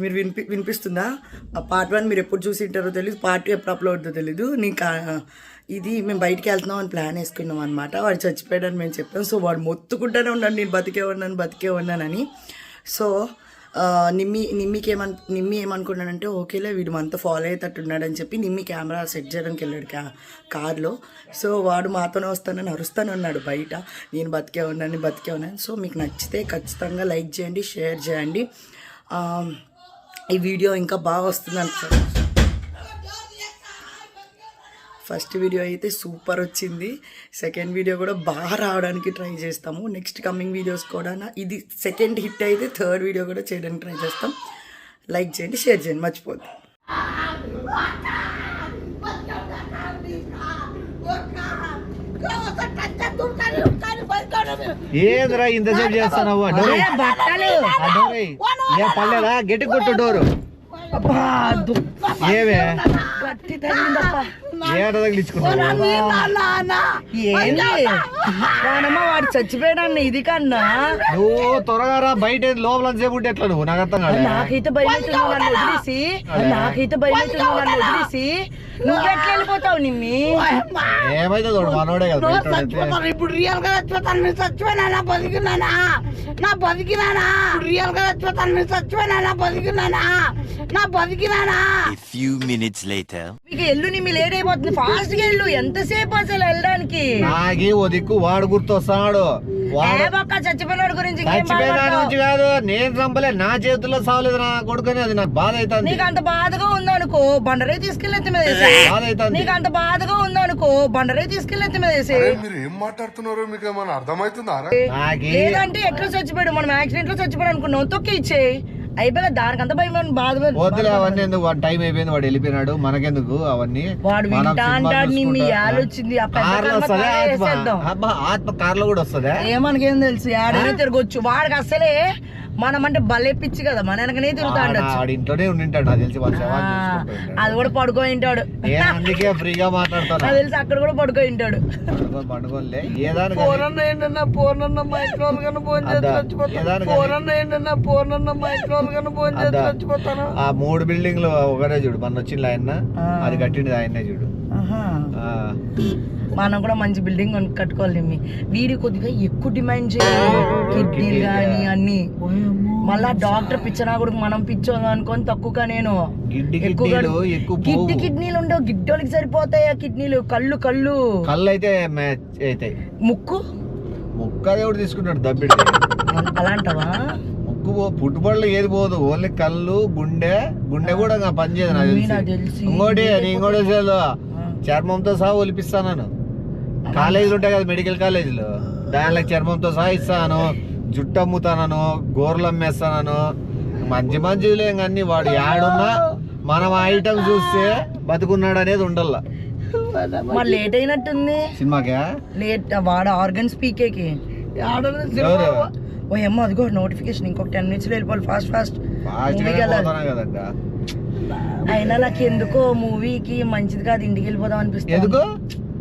మీరు వినిపిస్తుందా? పార్ట్ 1 మీరు ఎప్పుడు చూసి ఉంటారో తెలియదు, పార్ట్ 2 ఎప్పుడు అప్లోడ్ అవుతుందో తెలీదు. ఇది మేము బయటికి వెళ్తున్నాం అని ప్లాన్ వేసుకున్నాం అనమాట. వాడు చచ్చిపోయాడని మేము చెప్పాం. సో వాడు మొత్తుకుంటూనే ఉన్నాడు, నేను బతికే ఉన్నానని. సో నిమ్మి ఏమనుకున్నాడంటే ఓకేలే వీడు మనతో ఫాలో అయ్యేటట్టున్నాడని చెప్పి నిమ్మి కెమెరా సెట్ చేయడానికి వెళ్ళాడు కార్లో. సో వాడు మాతోనే వస్తానని అరుస్తూనే ఉన్నాడు బయట, నేను బతికే ఉన్నాను. సో మీకు నచ్చితే ఖచ్చితంగా లైక్ చేయండి, షేర్ చేయండి. ఈ వీడియో ఇంకా బాగా వస్తుంది అంటారు. ఫస్ట్ వీడియో అయితే సూపర్ వచ్చింది, సెకండ్ వీడియో కూడా బాగా రావడానికి ట్రై చేస్తాము. నెక్స్ట్ కమింగ్ వీడియోస్ కూడా ఇది సెకండ్ హిట్ అయితే థర్డ్ వీడియో కూడా చేయడానికి ట్రై చేస్తాం. లైక్ చేయండి, షేర్ చేయండి, మర్చిపోద్దు. ఏంద్రా ఇంతసేపు చేస్తున్నావు? పర్లేదా? గట్టి కొట్టు డోరు. ఏమే వాడు చచ్చిపోయాడన్న ఇది కన్నా నువ్వు త్వరగా రా, బయట లోపల సేపు ఉంటే ఎట్లా నువ్వు? నాకు అర్థం కాదు. నాకైతే భయం అవుతుందో నన్ను వదిలేసి నువ్వెట్లా వెళ్ళిపోతావు నిమ్మి? ఏమైతే చూడు మనోడే కదా. ఇప్పుడు రియల్ గా చచ్చిపోతాను, నేను చచ్చిపోయినా బతికినానా, నా బతికినానా రియల్ గా చచ్చిపోతాను, నేను చచ్చిపోయినా బతికినానా, నా బతికినానా. ఎల్లు నిమ్మి లేట్ అయిపోతుంది, ఫాస్ట్ గా వెళ్ళు. ఎంతసేపు అసలు వెళ్ళడానికి? నాకి ఓ దిక్కు వాడు గుర్తొస్తున్నాడు. చచ్చిపోయినాడు గురించి కాదు, నేను చంపలే, నా చేతుల్లో సావలేదు నా కొడుకుని. అది నాకు బాధ అవుతుంది. నీకు అంత బాధగా ఉందనుకో బండరే తీసుకెళ్ళి మీద నీకు అంత బాధగా ఉందనుకో బండరే తీసుకెళ్ళి మీద మీరు ఏం మాట్లాడుతున్నారో మీకు ఏమైనా అర్థమవుతుందా? లేదంటే ఎట్లా చచ్చిపోయాడు? మనం యాక్సిడెంట్ లో చచ్చిపోయాడు అనుకున్నావు, తొక్కి ఇచ్చేయి అయిపోయా. దానికంత భయం బాధ వద్దులే అవన్నీ ఎందుకు, వాడు టైం అయిపోయింది, వాడు వెళ్ళిపోయినాడు, మనకెందుకు అవన్నీ. వాడు వింటా అంటాడు నిమ్మి యాలొచ్చింది. ఆత్మ కార్లో కూడా వస్తుందా? ఏమనకేం తెలుసు, ఆడనే తిరగొచ్చు. వాడికి అసలే మనం అంటే భలే పిచ్చి కదా, మన వెనకనే తిరుగుతా ఉండొచ్చు. ఇంట్లోనే ఉండింటాడు నాకు తెలిసి. అది కూడా పడుకొని ఉంటాడు, అందుకే ఫ్రీగా మాట్లాడతాను. నాకు తెలిసి అక్కడ కూడా పడుకొని ఉంటాడు. పడుకోలే పూర్ణన్న ఏంటన్నా, పూర్ణన్న మా ఇంట్లో వాళ్ళకన్నా ఫోన్ చేసి చచ్చిపోతాను. పూర్ణన్న ఏంటన్నా, పూర్ణన్న మా ఇంట్లో వాళ్ళకన్నా ఫోన్ చేసి చచ్చిపోతాను. ఆ 3 బిల్డింగ్లు ఒకరే చూడు, మన వచ్చింది ఆయన, అది కట్టింది ఆయనే చూడు. మనం కూడా మంచి బిల్డింగ్ కట్టుకోవాలి. వీడి కొద్దిగా ఎక్కువ డిమాండ్ చేయాలి, కిడ్నీలు కానీ అన్ని. మళ్ళా డాక్టర్ పిచ్చనా కూడా మనం పిచ్చోదు అనుకొని తక్కువ. నేను కిడ్నీలు ఉండవు, గిడ్డోళ్ళకి సరిపోతాయి ఆ కిడ్నీలు. కళ్ళు అయితే ముక్కు అది ఎవడు తీసుకుంటాడు దబ్బిడి అలాంటవా? ముక్కు పుట్టుబడులు ఏది పోదు, ఓన్లీ కళ్ళు, గుండె కూడా పనిచేయదు నాకు తెలిసి. ఇంకోటి చర్మంతో సహా ఒలిపిస్తాను. కాలేజీలు ఉంటాయి కదా, మెడికల్ కాలేజీలు, దానిలో చర్మంతో సహా ఇస్తాను. జుట్టు అమ్ముతానను, గోర్లు అమ్మేస్తానను, మంచిలే అన్ని. వాడు యాడున్నా మనం ఆ ఐటమ్ చూస్తే బతుకున్నాడు అనేది ఉండాల. మరి లేట్ అయినట్టుంది సినిమాకే. లేట్ వాడు ఆర్గన్స్ పీకేకి ఓ అమ్మ, అదిగో నోటిఫికేషన్. ఇంకొక 10 minutes లో వెళ్ళిపోవాలి. ఫాస్ట్ కదండి. అయినా నాకు ఎందుకో మూవీకి మంచిది కాదు, ఇంటికి వెళ్ళిపోదాం అనిపిస్తుంది.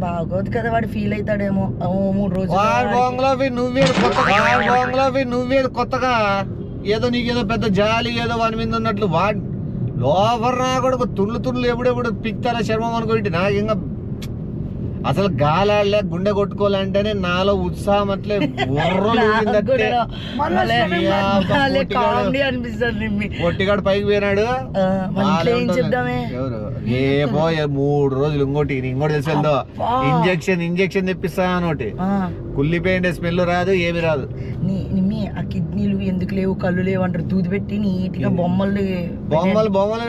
బాగోదు కదా, వాడు ఫీల్ అవుతాడేమో. 3 రోజులు నువ్వే కొత్తగా ఏదో నీకేదో పెద్ద జాలి ఏదో వాని మీద ఉన్నట్లు. వాడు లోపల నా కొడుకు తుళ్ళు ఎప్పుడెప్పుడు పిక్తారా చర్మం అనుకోండి. నాకు ఇంకా అసలు గాలాడలే, గుండె కొట్టుకోవాలంటేనే నాలో ఉత్సాహం అట్లే పొట్టిగాడు పైకి పోయినాడు. ఎవరు ఏమో 3 రోజులు ఇంకోటి తెలుసు వెళ్దో ఇంజక్షన్ తెప్పిస్తాను. ఒకటి కుళ్ళిపోయిండే స్మెల్ రాదు, ఏమి రాదు. ఆ కిడ్నీలు ఎందుకు లేవు, కళ్ళు లేవు అంటారు. దూది పెట్టి నీట్ గా బొమ్మలు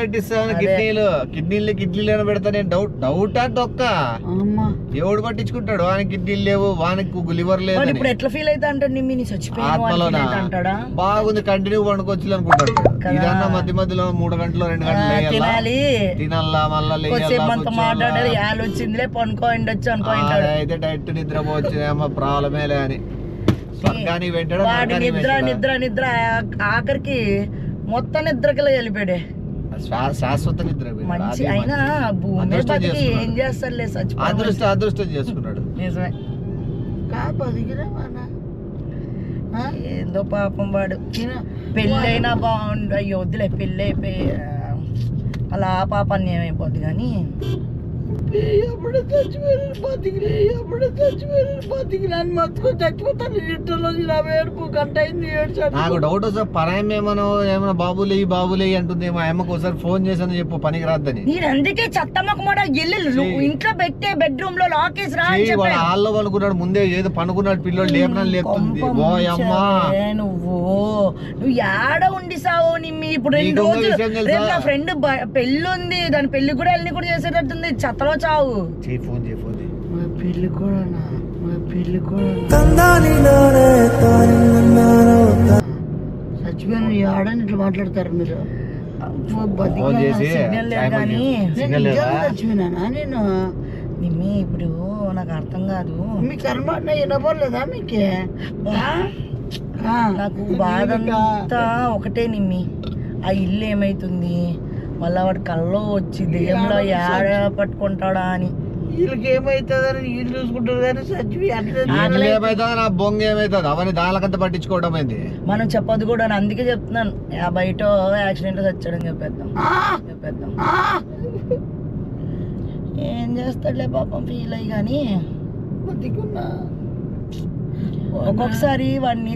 పెట్టిస్తాను. కిడ్నీలు పెడతా. నేను డౌట్ తొక్క ఎవడు పట్టించుకుంటాడు? వానికి కిడ్నీలు లేవు, వానికి లివర్ లేదు. ఇప్పుడు ఎట్లా ఫీల్ అవుతా అంటాడు నిమ్మి? చచ్చిపోయినా బాగుంది, కంటిన్యూ పండుకోవచ్చు అనుకుంటాడు. ఇదన్నా మధ్యలో 3 గంటలు 2 గంటలు తినాలా, మళ్ళా మాట్లాడారు. వచ్చిందిలే పనుకో ఉండొచ్చు అనుకుంటాడు. అయితే డైరెక్ట్ నిద్రపోవచ్చు, ఏమో ప్రాబ్లమే లే అని. నిద్ర ఆఖరికి మొత్తం నిద్రకి వెళ్ళిపోయాడే. శాశ్వత నిద్ర మంచి అయినా ఏం చేస్తారులే, అదృష్టం చేసుకున్నాడు. నిజమే. ఏందో పాపం వాడు. పెళ్ళైనా బాగుండు. అయ్యో వద్దులే, పెళ్ళి అయిపోయి అలా పాపాన్ని ఏమైపోద్ది కానీ ఎప్పుడు చచ్చిపోయాను బతికిలే, ఎప్పుడు చచ్చిపోయాను బతికినాను మర్చుకొని చచ్చిపోతాను. ఇంట్లో నా ఏడుపు గంట అయింది ఏడ్చాడు. నాకు డౌట్ వస్తే పరాయం ఏమన్నా బాబులే అంటుంది. మా అమ్మకు ఒకసారి ఫోన్ చేశాను చెప్పు పనికి రాద్దని. నేను అందుకే చెత్తమ్మకు కూడా నువ్వు ఇంట్లో పెట్టే బెడ్రూమ్ లో లాకేసి రా అని వాడు చెప్పాను. హాల్లో పనుకున్నాడు, ముందే ఏదో పనుకున్నాడు పిల్లలు లేపుతుంది. ఓయమ్మా నువ్వు ఏడ ఉండిసావు నిమ్మి. ఇప్పుడు 2 నీకు రోజులు విషయం తెలుసా? రేపు నా ఫ్రెండ్ పెళ్లి ఉంది, దాని పెళ్లి కూడా వెళ్ళి కూడా చేసేటట్టుంది. చెత్తలో చావు. ఫోన్ చేయి మా పెళ్లి కూడా చచ్చిపోయాను ఏడని ఇట్లా మాట్లాడతారు మీరు. ఫోన్ చేసి సిగ్నల్ లేదు కానీ చచ్చిపోయినా నేను. నిమ్మి ఇప్పుడు నాకు అర్థం కాదు. మీకు కనబడిన వినపడలేదా మీకే? నాకు బాధ అంతా ఒకటే నిమ్మి. ఆ ఇల్లు ఏమైతుంది, మళ్ళా వాడు కల్లో వచ్చి దెయ్యంలో ఏడ పట్టుకుంటాడా అని. వీళ్ళకి ఏమైతుందని వీళ్ళు చూసుకుంటారు కానీ చచ్చిపోయి ఏమైతుంది, నా బొంగ ఏమైతుంది అవన్నీ దానికంతా పట్టించుకోవడం ఏంది. మనం చెప్పదు కూడా. అందుకే చెప్తున్నాను, బయట యాక్సిడెంట్ చచ్చాడని చెప్పేద్దాం. ఏం చేస్తాడులే పాపం, ఫీల్ అయ్యి. కానీ బతికున్నా ఒక్కొక్కసారి వాడిని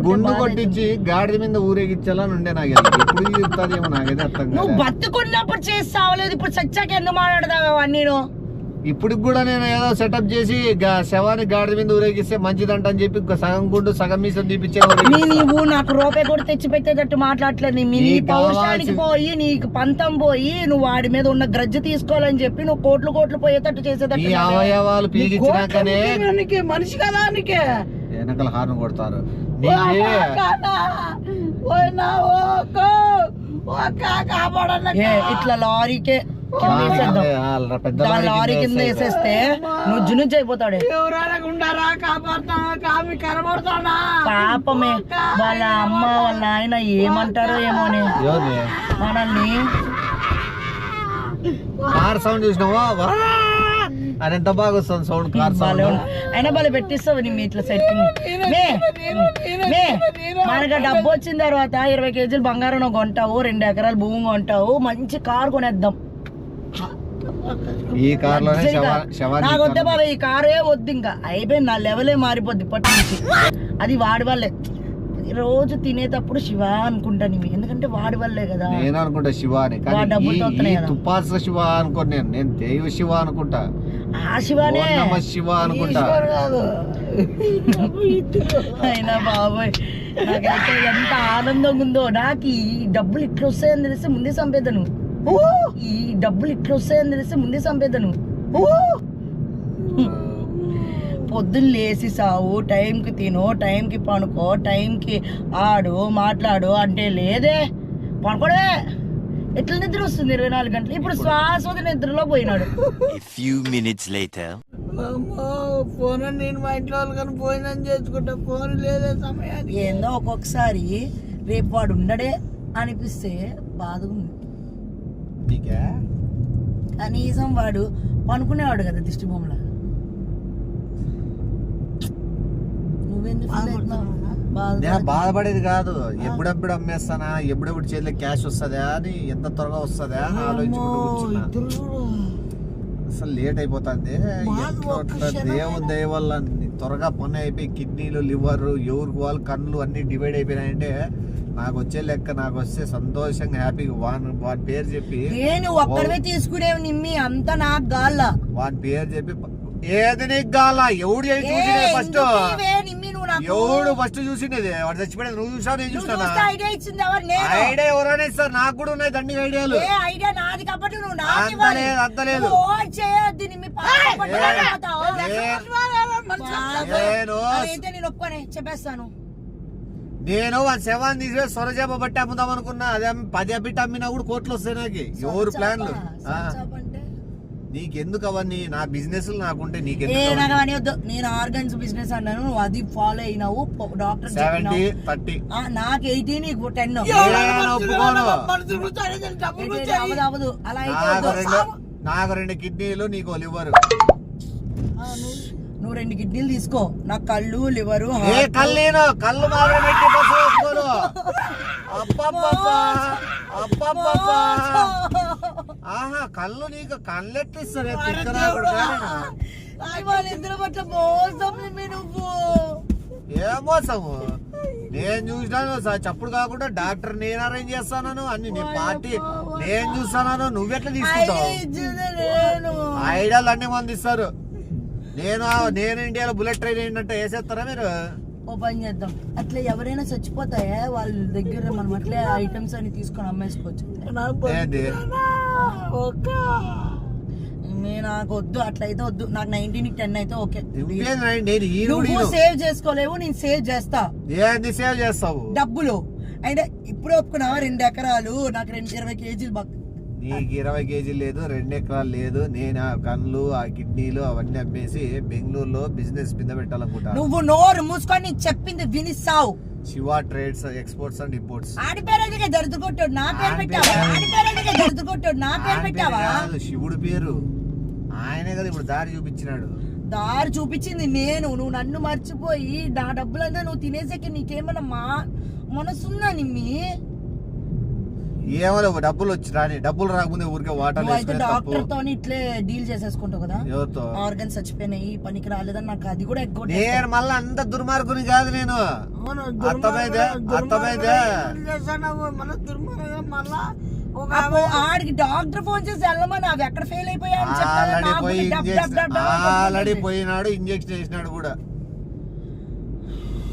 గుండు కొట్టించి గాడిద మీద ఊరేగించాలని ఉండే. నాకు ఎప్పుడు చెప్తాదేమో నాకైతే అర్థం నువ్వు కాదు. బతుకున్నప్పుడు చేసి సావలేదు, ఇప్పుడు చచ్చాక ఎందుకు మాట్లాడతావు అవన్నీ? ఇప్పుడు కూడా నేను ఏదో సెటప్ చేసి శవాన్ని గాడిద మీద ఊరేగిస్తే మంచిదంట అని చెప్పి సగం గుండు సగం మీసం తీపిచ్చే. నువ్వు నాకు రూపాయి కూడా తెచ్చి పెట్టేటట్టు మాట్లాడలేదు. నీ పౌరుషానికి పోయి, నీకు పంతం పోయి, నువ్వు వాడి మీద ఉన్న గ్రజ్జ తీసుకోవాలని చెప్పి నువ్వు కోట్లు పోయేటట్టు చేసేటట్టు. ఈ అవయవాలు పీకించినాకనే మనిషి కదా నీకే వెనకల హార్న్ కొడతారు. ఇట్లా లారీకే లారీ కింద వేసేస్తే నువ్వు జునుజ్ అయిపోతాడు. పాపమే వాళ్ళ అమ్మ వాళ్ళ ఆయన ఏమంటారో ఏమోని మనల్ని. కార్ సౌండ్ చూసినావా? అది ఎంత బాగా వస్తుంది సౌండ్. కార్ సౌండ్ అయినా బాగా పెట్టిస్తావు నీ ఇట్లా సెట్టింగ్. మనకు డబ్బు వచ్చిన తర్వాత 20 కేజీలు బంగారం కొంటావు, 2 ఎకరాలు భూమి కొంటావు, మంచి కారు కొనేద్దాం. ఈ కార్ లోనే నాకు వద్దే బాబా, ఈ కారే వద్దు, ఇంకా అయిపోయింది. నా లెవెలే మారిపోద్ది ఇప్పటి నుంచి. అది వాడి వల్లే. రోజు తినేటప్పుడు శివ అనుకుంటా నీ, ఎందుకంటే వాడి వల్లే కదా. నేను అనుకుంటా శివ అని, తుపాస శివ అనుకోండి. నేను దేవ శివ అనుకుంటా, ఆ శివానే శివ అనుకుంటా. అయినా బాబోయ్ నాకైతే ఎంత ఆనందంగా ఉందో. నాకు ఈ డబ్బులు ఇట్లా వస్తాయని తెలిస్తే ముందే చంపేద్దాను. ఈ డబ్బులు ఇట్లా వస్తాయని తెలిస్తే ముందే చంపేద్దాను. పొద్దున్న లేసి సావు, టైంకి తిను, టైంకి పనుకో, టైంకి ఆడు మాట్లాడు అంటే లేదే. పనుకోడే ఎట్లా నిద్ర వస్తుంది 24 గంటలు. ఇప్పుడు శ్వాస నిద్రలో పోయినాడు. ఫోన్ నేను మా ఇంట్లో వాళ్ళు కానీ పోయినని చేసుకుంటా. ఫోన్ లేదే సమయానికి. ఏందో ఒక్కొక్కసారి రేపు వాడు ఉండడే అనిపిస్తే బాధగా ఉంది. కనీసం వాడు పనుకునేవాడు కదా దిష్టి బొమ్మలా. బాధపడేది కాదు, ఎప్పుడెప్పుడు అమ్మేస్తానా, ఎప్పుడెప్పుడు చేతిలో క్యాష్ వస్తుందా అని, ఎంత త్వరగా వస్తుందా అని ఆలోచించుకుంటూ కూర్చున్నా. అసలు లేట్ అయిపోతుంది. దేవుని దయ వల్ల త్వరగా పని అయిపోయి కిడ్నీలు, లివర్, ఎవరికి వాళ్ళు కళ్ళు అన్ని డివైడ్ అయిపోయినాయంటే నాకు వచ్చే లెక్క. నాకు వస్తే సంతోషంగా హ్యాపీగా వాని పేరు చెప్పి, నేను ఒక్కడే తీసుకునేవి నిమ్మి అంతా నాకు గాల్ల. వాని పేరు చెప్పి ఏది నీకు గాల? ఎవడు చూసినే ఫస్ట్? ఎవడు ఫస్ట్ చూసినది? వాడు చచ్చిపోయేది నువ్వు చూసావు, నేను చూస్తానా? ఐడియా ఎవరైనా ఇస్తారు, నాకు కూడా ఉన్నాయి దండి ఐడియాలు. అంతలేదు. చెప్పేస్తాను. నేను వాళ్ళ శవాన్ని తీసి సొరజాబ బట్టి అమ్ముదాం అనుకున్నా. అదే 10 బిట్ అమ్మినా కూడా కోట్లు వస్తాయి నాకు. ఎవరు ప్లాన్లు? నీకెందుకు అవన్నీ? నా బిజినెస్ నాకుంటే నీకెందుకు? నేను ఆర్గన్స్ బిజినెస్ అన్నాను, నువ్వు అది ఫాలో అయినావు. డాక్టర్ 70, 30 నాకు 80, నీకు 10. అవ్వదు అలా అయితే. నాకు 2 కిడ్నీలు, నీకు లివర్. నువ్వు 2 కిడ్నీలు తీసుకో, నాకు కళ్ళు, లివరు. కళ్ళు మాత్రం పెట్టి బస్సు వేసుకోను. అబ్బబ్బబ్బా, అబ్బబ్బబ్బా. ఆహా కళ్ళు నీకు కళ్ళెట్టిస్తానే తిక్కరాకుడు వాళ్ళిద్దరు పట్ల మోసం నువ్వు. ఏ మోసము నేను చూసినాను చప్పుడు కాకుండా డాక్టర్ నేను అరేంజ్ చేస్తాను అన్ని నీ పార్టీ నేను చూస్తాను నువ్వెట్లా తీసుకుంటావు ఐడియాలు అన్ని మంది ఇస్తారు నేను ఇండియాలో బుల్లెట్ ట్రైన్ ఏంటంటే వేసేస్తారా మీరు ఓ పని చేద్దాం అట్లా ఎవరైనా చచ్చిపోతాయా వాళ్ళ దగ్గర మనం అట్లే ఐటమ్స్ అని తీసుకొని అమ్మేసుకోవచ్చు. ఏంది నాకు వద్దు అట్లయితే వద్దు నాకు 19-10 అయితే ఓకే. నేను ఈ నువ్వు సేవ్ చేసుకోలేవు నేను సేవ్ చేస్తా. ఏంది సేవ్ చేస్తావు డబ్బులు అంటే ఇప్పుడు ఒప్పుకున్నావా 2 ఎకరాలు నాకు 20 కేజీలు నీకు 20 కేజీలు లేదు 2 ఎకరాలు లేదు. నేను ఆ కళ్ళు ఆ కిడ్నీలు అవన్నీ అమ్మేసి బెంగళూరులో బిజినెస్ కింద పెట్టాలనుకుంటా. నువ్వు నోరు మూసుకొని నీకు చెప్పింది వినిస్తావు. Shiva trades exports and imports. ఆడి పేరు దరిద్ర కొట్టాడు నా పేరు పెట్టావా? ఆడి పేరు దరిద్ర కొట్టాడు నా పేరు పెట్టావా? శివుడు పేరు ఆయనే కదా ఇప్పుడు దారి చూపించినాడు. దారి చూపించింది నేను. నువ్వు నన్ను మర్చిపోయి నా డబ్బులంతా నువ్వు తినేసాక నీకేమన్నా మనసుందా నిమ్మి? ఏమో డబ్బులు వచ్చి రాని డబ్బులు రాకముందే ఊరికే వాటర్ అయితే డాక్టర్ తో ఇట్లే డీల్ చేసేసుకుంటావు కదా. ఎవరితో? ఆర్గన్స్ చచ్చిపోయినాయి పనికి రాలేదని నాకు అది కూడా ఎక్కువ. నేను మళ్ళీ అంత దుర్మార్గుని కాదు నేను. అర్థమైతే ఆడికి డాక్టర్ ఫోన్ చేసి వెళ్ళమని అవి ఎక్కడ ఫెయిల్ ఆల్రెడీ పోయినాడు ఇంజెక్షన్ చేసినాడు కూడా.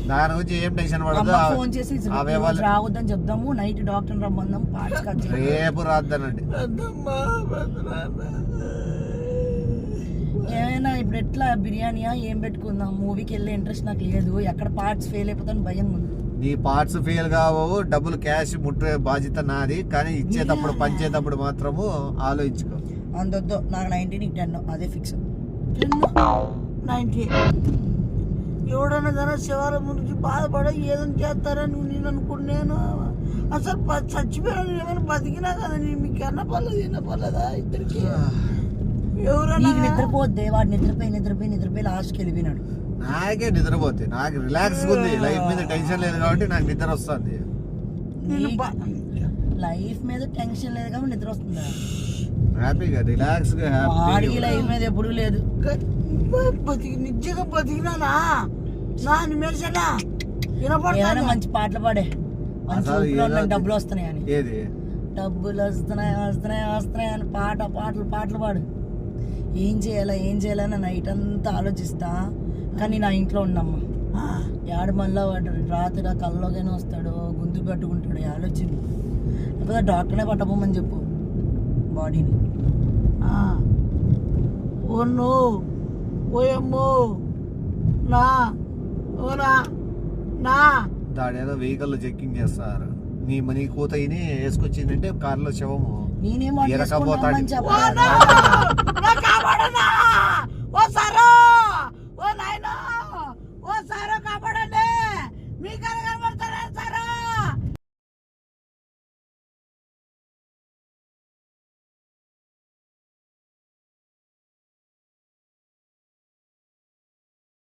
దాని గురించి ఏం టెన్షన్ పడదు. ఫోన్ చేసి రావద్దని చెప్దాము నైట్ డాక్టర్ రమ్మందాం పార్ట్స్ కట్ చేసి రేపు రాద్దనండి. ఏమైనా ఇప్పుడు ఎట్లా బిర్యానీయా ఏం పెట్టుకుందాం? మూవీకి వెళ్ళే ఇంట్రెస్ట్ నాకు లేదు. ఎక్కడ పార్ట్స్ ఫెయిల్ అయిపోతాను భయం ఉంది. నీ పార్ట్స్ ఫెయిల్ కావు డబ్బులు క్యాష్ ముట్టే బాధ్యత నాది. కానీ ఇచ్చేటప్పుడు పంచేటప్పుడు మాత్రము ఆలోచించుకో. అందొద్దు నాకు 19-10 అదే ఫిక్స్. 90 ఎవడన్నా జన శివాల గురించి బాధపడ ఏదైనా చేస్తారని నేను అనుకున్నాను. అసలు చచ్చిపోయాను ఏమైనా బతికినా కదా మీకు అన్న పర్లేదు ఏమన్నా పర్లేదా ఇద్దరికి? ఎవరన్నా నిద్రపోద్దే వాడు నిద్రపోయి లాస్ట్కి వెళ్ళిపోయినాడు. నాకే నిద్రపోతే నాకు రిలాక్స్ ఉంది. లైఫ్ మీద టెన్షన్ లేదు కాబట్టి నాకు నిద్ర వస్తుంది. లైఫ్ మీద టెన్షన్ లేదు కాబట్టి నిద్ర వస్తుందా? హ్యాపీగా రిలాక్స్ గా వాడికి లైఫ్ మీద ఎప్పుడు లేదు. నిజంగా బతికినానా నా నిమిషనా ఏమైనా మంచి పాటలు పాడే డబ్బులు వస్తున్నాయని. ఏది డబ్బులు వస్తున్నాయి అని పాటలు పాడు. ఏం చేయాలని నైట్ అంతా ఆలోచిస్తా. కానీ నా ఇంట్లో ఉన్నమ్మా యాడు మళ్ళా వాడు రాత్రి కళ్ళలోకైనా వస్తాడు గొంతు పట్టుకుంటాడు ఆలోచించి లేకపోతే డాక్టర్నే పట్టబోమని చెప్పు బాడీని. ఓన్నో ఓయమ్మో నా ఓనా నా దాడేదో వెహికల్ చెక్కింగ్ చేస్తారు. నీ కూత వేసుకొచ్చిందంటే కార్లో శవము ఎరకపోతాడు. ఓ నాయనా